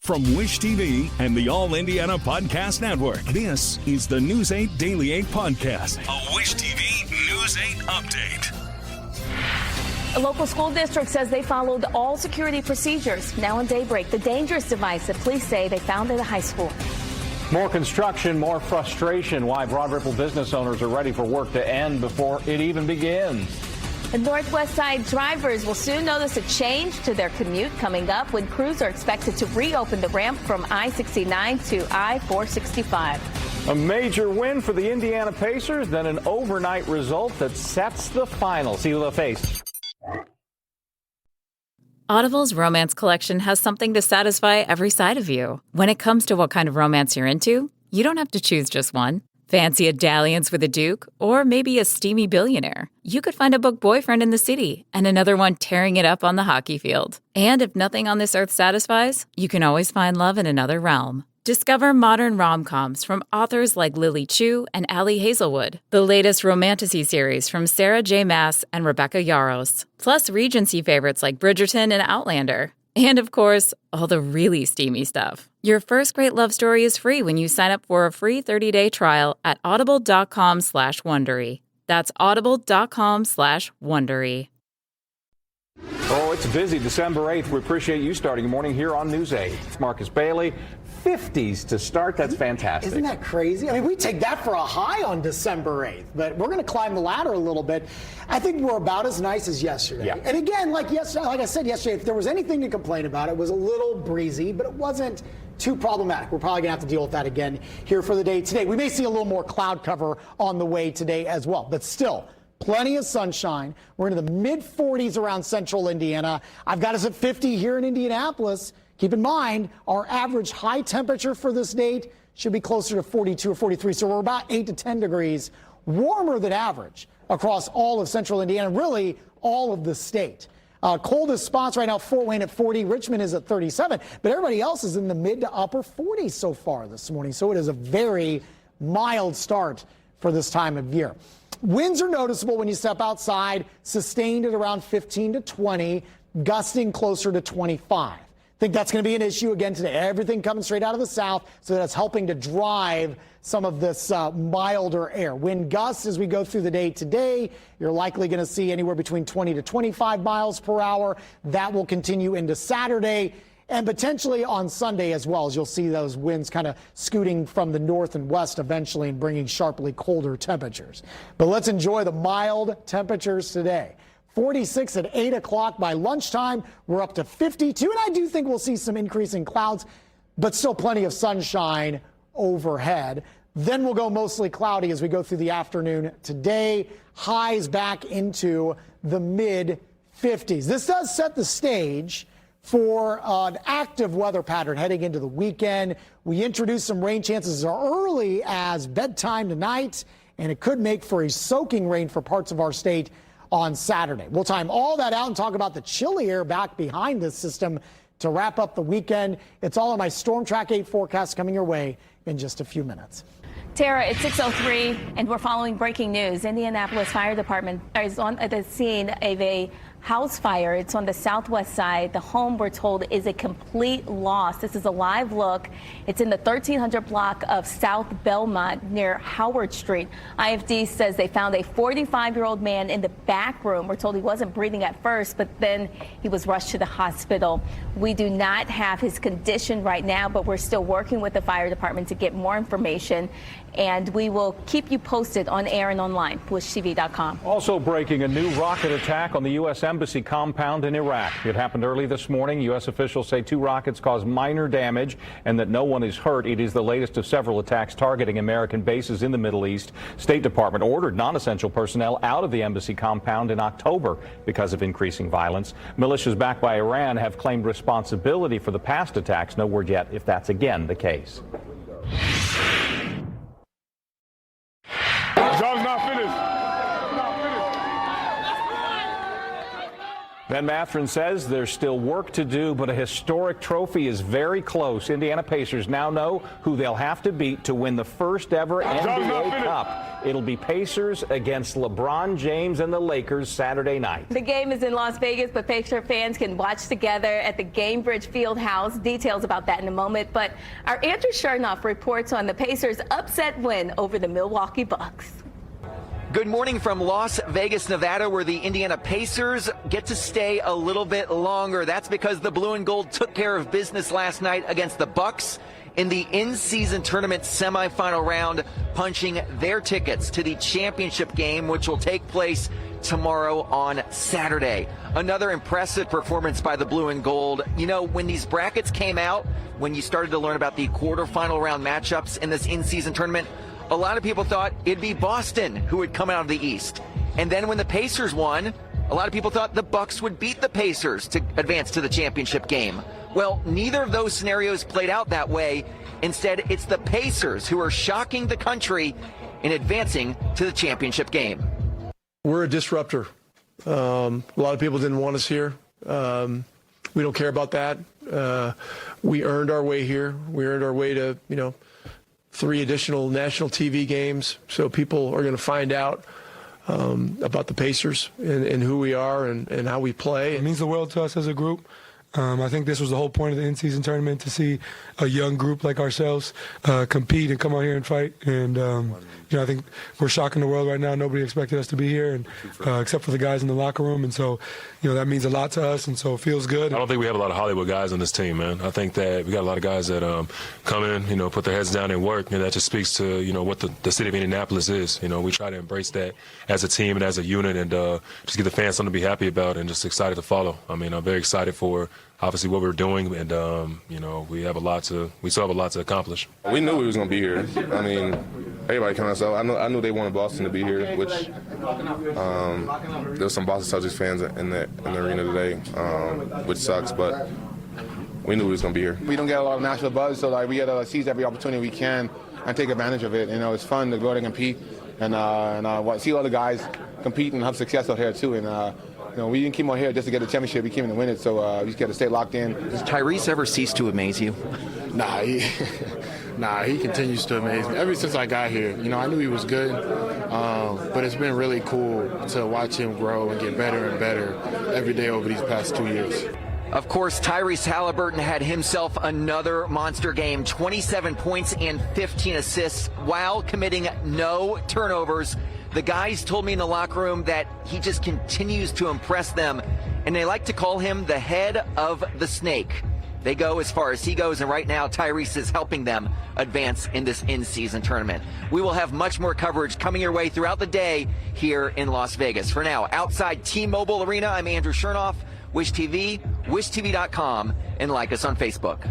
From Wish TV and the All Indiana Podcast Network, this is the News 8 Daily 8 Podcast, a Wish TV News 8 update. A local school district says they followed all security procedures. Now in daybreak, the dangerous device that police say they found at a high school. More construction, more frustration. Why Broad Ripple business owners are ready for work to end before it even begins. The Northwest Side drivers will soon notice a change to their commute coming up when crews are expected to reopen the ramp from I-69 to I-465. A major win for the Indiana Pacers, then an overnight result that sets the final. See the face. Audible's romance collection has something to satisfy every side of you. When it comes to what kind of romance you're into, you don't have to choose just one. Fancy a dalliance with a duke, or maybe a steamy billionaire. You could find a book boyfriend in the city and another one tearing it up on the hockey field. And if nothing on this earth satisfies, you can always find love in another realm. Discover modern rom-coms from authors like Lily Chu and Ali Hazelwood, the latest romantasy series from Sarah J. Maas and Rebecca Yarros, plus Regency favorites like Bridgerton and Outlander. And of course, all the really steamy stuff. Your first great love story is free when you sign up for a free 30-day trial at audible.com/Wondery. That's audible.com/Wondery. Oh, it's busy December 8th. We appreciate you starting your morning here on News 8. It's Marcus Bailey. 50s to start. That's fantastic. Isn't that crazy? I mean, we take that for a high on December 8th, but we're going to climb the ladder a little bit. I think we're about as nice as yesterday. Yeah. And again, like I said yesterday, if there was anything to complain about, it was a little breezy, but it wasn't too problematic. We're probably going to have to deal with that again here for the day today. We may see a little more cloud cover on the way today as well, but still, plenty of sunshine. We're into the mid-40s around central Indiana. I've got us at 50 here in Indianapolis. Keep in mind, our average high temperature for this date should be closer to 42 or 43, so we're about 8 to 10 degrees warmer than average across all of central Indiana, really all of the state. Coldest spots right now, Fort Wayne at 40, Richmond is at 37, but everybody else is in the mid to upper 40s so far this morning, so it is a very mild start for this time of year. Winds are noticeable when you step outside, sustained at around 15 to 20, gusting closer to 25. I think that's going to be an issue again today. Everything coming straight out of the south, so that's helping to drive some of this milder air. Wind gusts as we go through the day today, you're likely going to see anywhere between 20 to 25 miles per hour. That will continue into Saturday and potentially on Sunday as well, as you'll see those winds kind of scooting from the north and west eventually and bringing sharply colder temperatures. But let's enjoy the mild temperatures today. 46 at 8 o'clock. By lunchtime, we're up to 52, and I do think we'll see some increasing clouds, but still plenty of sunshine overhead. Then we'll go mostly cloudy as we go through the afternoon today. Highs back into the mid-50s. This does set the stage for an active weather pattern heading into the weekend. We introduce some rain chances as early as bedtime tonight, and it could make for a soaking rain for parts of our state on Saturday. We'll time all that out and talk about the chilly air back behind this system to wrap up the weekend. It's all in my Storm Track 8 forecast coming your way in just a few minutes. Tara, it's 6:03, and we're following breaking news. Indianapolis Fire Department is on the scene of a house fire. It's on the southwest side. The home, we're told, is a complete loss. This is a live look. It's in the 1300 block of South Belmont near Howard Street. IFD says they found a 45-year-old man in the back room. We're told he wasn't breathing at first, but then he was rushed to the hospital. We do not have his condition right now, but we're still working with the fire department to get more information. And we will keep you posted on air and online, WishTV.com. Also breaking, a new rocket attack on the U.S. Embassy compound in Iraq. It happened early this morning. U.S. officials say 2 rockets caused minor damage and that no one is hurt. It is the latest of several attacks targeting American bases in the Middle East. State Department ordered non-essential personnel out of the embassy compound in October because of increasing violence. Militias backed by Iran have claimed responsibility for the past attacks. No word yet if that's again the case. Job's not finished. Ben Matherin says there's still work to do, but a historic trophy is very close. Indiana Pacers now know who they'll have to beat to win the first ever NBA Cup. It'll be Pacers against LeBron James and the Lakers Saturday night. The game is in Las Vegas, but Pacer fans can watch together at the Gainbridge Fieldhouse. Details about that in a moment. But our Andrew Chernoff reports on the Pacers' upset win over the Milwaukee Bucks. Good morning from Las Vegas, Nevada, where the Indiana Pacers get to stay a little bit longer. That's because the Blue and Gold took care of business last night against the Bucks in the in-season tournament semifinal round, punching their tickets to the championship game, which will take place tomorrow on Saturday. Another impressive performance by the Blue and Gold. You know, when these brackets came out, when you started to learn about the quarterfinal round matchups in this in-season tournament, a lot of people thought it'd be Boston who would come out of the East. And then when the Pacers won, a lot of people thought the Bucks would beat the Pacers to advance to the championship game. Well, neither of those scenarios played out that way. Instead, it's the Pacers who are shocking the country in advancing to the championship game. We're a disruptor. A lot of people didn't want us here. We don't care about that. We earned our way here. We earned our way to, 3 additional national TV games, so people are going to find out about the Pacers and who we are and how we play. It means the world to us as a group. I think this was the whole point of the in-season tournament, to see a young group like ourselves compete and come out here and fight. And, I think we're shocking the world right now. Nobody expected us to be here, and except for the guys in the locker room. And so, that means a lot to us, and so it feels good. I don't think we have a lot of Hollywood guys on this team, man. I think that we got a lot of guys that come in, put their heads down and work, and that just speaks to, what the city of Indianapolis is. We try to embrace that as a team and as a unit, and just give the fans something to be happy about and just excited to follow. I mean, I'm very excited for obviously what we're doing, and we still have a lot to accomplish. We knew we was going to be here. I mean, everybody kind of saw. I knew they wanted Boston to be here, which there was some Boston Celtics fans in the arena today, which sucks, but we knew we was going to be here. We don't get a lot of national buzz, so we got to seize every opportunity we can and take advantage of it. It's fun to go out and compete and see all the guys compete and have success out here too. And we didn't keep out here just to get a championship. We came in to win it, so we just got to stay locked in. Does Tyrese ever cease to amaze you? Nah, he continues to amaze me. Ever since I got here, I knew he was good, but it's been really cool to watch him grow and get better and better every day over these past 2 years. Of course, Tyrese Halliburton had himself another monster game, 27 points and 15 assists while committing no turnovers. The guys told me in the locker room that he just continues to impress them, and they like to call him the head of the snake. They go as far as he goes, and right now Tyrese is helping them advance in this in-season tournament. We will have much more coverage coming your way throughout the day here in Las Vegas. For now, outside T-Mobile Arena, I'm Andrew Chernoff, Wish TV, wishtv.com, and like us on Facebook.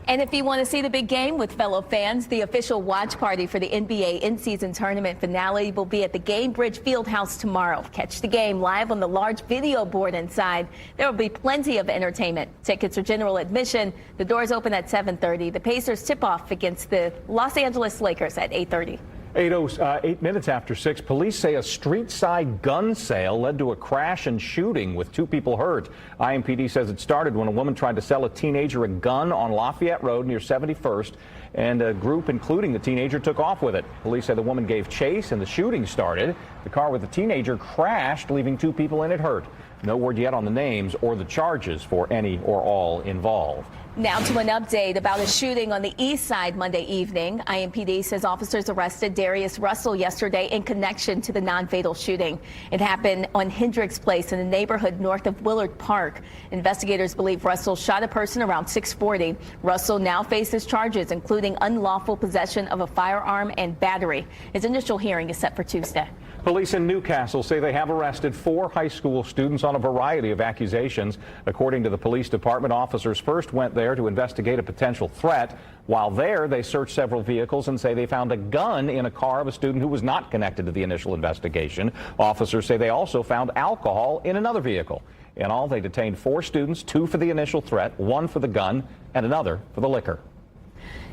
And if you want to see the big game with fellow fans, the official watch party for the NBA in-season tournament finale will be at the Gainbridge Fieldhouse tomorrow. Catch the game live on the large video board inside. There will be plenty of entertainment. Tickets are general admission. The doors open at 7:30. The Pacers tip off against the Los Angeles Lakers at 8:30. 8 minutes after 6, police say a street-side gun sale led to a crash and shooting with 2 people hurt. IMPD says it started when a woman tried to sell a teenager a gun on Lafayette Road near 71st, and a group, including the teenager, took off with it. Police say the woman gave chase and the shooting started. The car with the teenager crashed, leaving 2 people in it hurt. No word yet on the names or the charges for any or all involved. Now to an update about a shooting on the east side Monday evening. IMPD says officers arrested Darius Russell yesterday in connection to the non-fatal shooting. It happened on Hendricks Place in the neighborhood north of Willard Park. Investigators believe Russell shot a person around 6:40. Russell now faces charges, including unlawful possession of a firearm and battery. His initial hearing is set for Tuesday. Police in Newcastle say they have arrested 4 high school students on a variety of accusations. According to the police department, officers first went there to investigate a potential threat. While there, they searched several vehicles and say they found a gun in a car of a student who was not connected to the initial investigation. Officers say they also found alcohol in another vehicle. In all, they detained 4 students, 2 for the initial threat, 1 for the gun, and another for the liquor.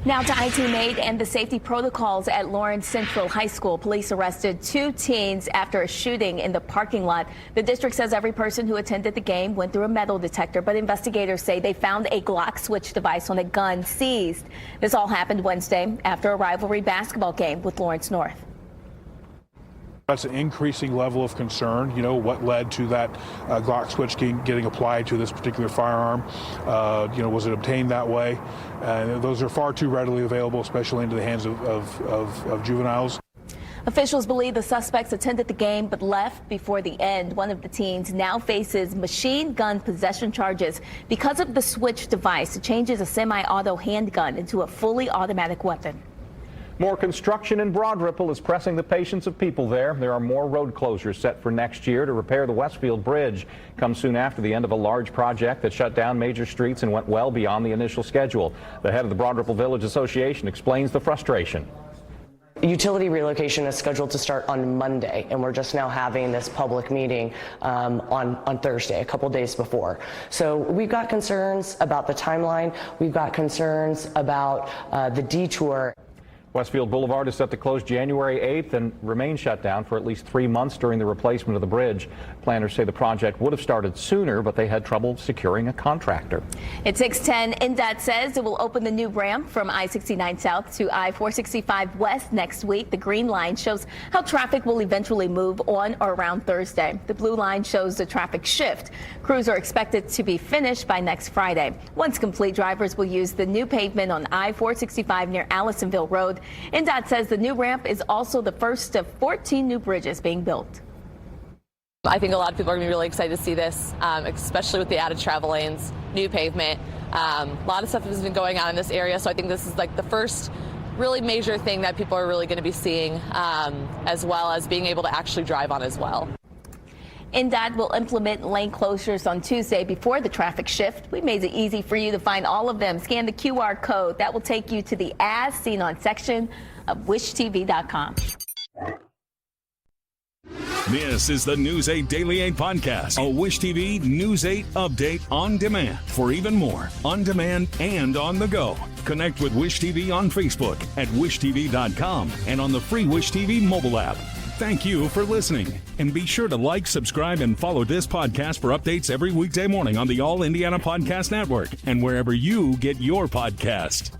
Now to IT-Mate and the safety protocols at Lawrence Central High School. Police arrested 2 teens after a shooting in the parking lot. The district says every person who attended the game went through a metal detector, but investigators say they found a Glock switch device on a gun seized. This all happened Wednesday after a rivalry basketball game with Lawrence North. That's an increasing level of concern. You know, what led to that Glock switch getting applied to this particular firearm? Was it obtained that way? Those are far too readily available, especially into the hands of juveniles. Officials believe the suspects attended the game but left before the end. One of the teens now faces machine gun possession charges because of the switch device. It changes a semi-auto handgun into a fully automatic weapon. More construction in Broad Ripple is pressing the patience of people there. There are more road closures set for next year to repair the Westfield Bridge. Comes soon after the end of a large project that shut down major streets and went well beyond the initial schedule. The head of the Broad Ripple Village Association explains the frustration. Utility relocation is scheduled to start on Monday, and we're just now having this public meeting on Thursday, a couple days before. So we've got concerns about the timeline. We've got concerns about the detour. Westfield Boulevard is set to close January 8th and remain shut down for at least 3 months during the replacement of the bridge. Planners say the project would have started sooner, but they had trouble securing a contractor. At 6:10, INDOT says it will open the new ramp from I-69 South to I-465 West next week. The green line shows how traffic will eventually move on or around Thursday. The blue line shows the traffic shift. Crews are expected to be finished by next Friday. Once complete, drivers will use the new pavement on I-465 near Allisonville Road. INDOT says the new ramp is also the first of 14 new bridges being built. I think a lot of people are going to be really excited to see this, especially with the added travel lanes, new pavement. A lot of stuff has been going on in this area, so I think this is like the first really major thing that people are really going to be seeing, as well as being able to actually drive on as well. INDOT will implement lane closures on Tuesday before the traffic shift. We made it easy for you to find all of them. Scan the QR code. That will take you to the As Seen On section of wishtv.com. This is the News 8 Daily 8 podcast, a Wish TV News 8 update on demand. For even more, on demand and on the go. Connect with Wish TV on Facebook at wishtv.com and on the free Wish TV mobile app. Thank you for listening, and be sure to like, subscribe, and follow this podcast for updates every weekday morning on the All Indiana Podcast Network and wherever you get your podcast.